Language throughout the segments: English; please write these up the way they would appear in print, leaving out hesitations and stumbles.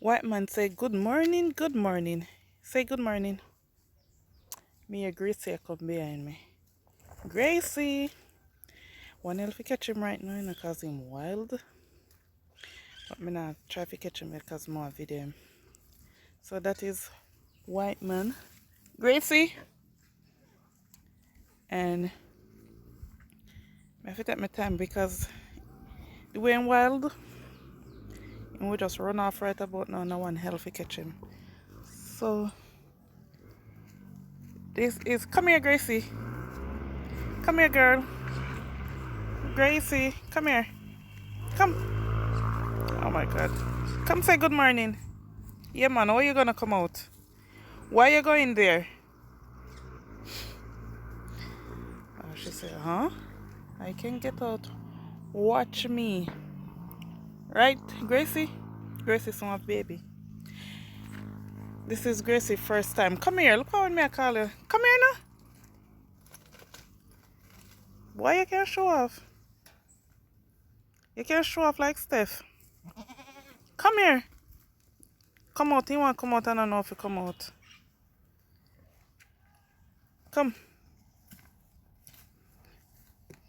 White man say good morning, good morning. Say good morning. Me and Gracie come behind me. Gracie! One else catch him right now because him wild. But me not try to catch him because more video him. So that is white man. Gracie! And I have to take my time because the way I'm wild, and we just run off right about now, no one healthy catch him. So this is, come here Gracie. Come here girl. Gracie, come here. Come. Oh my god. Come say good morning. Yeah man, why you gonna come out? Why you going there? Oh, she said, huh? I can get out. Watch me. Right, Gracie? Gracie small baby. This is Gracie first time. Come here, look how me I call you. Come here now. Why you can't show off? You can't show off like Steph. Come here. Come out. You want to come out? I don't know if you come out. Come.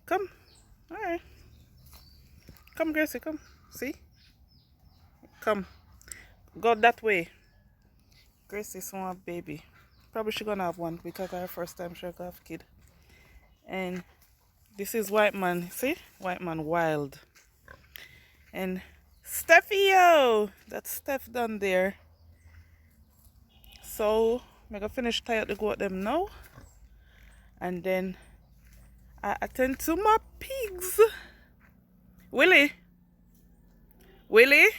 Come. Alright. Come, Gracie, come. See? Come. Go that way. Gracie's small baby. Probably she gonna have one because her first time she gonna have kid. And this is white man. See? White man wild. And Steffi-o! That's Steph down there. So I'm gonna finish tie up the goat them now. And then I attend to my pigs. Willie? Willie?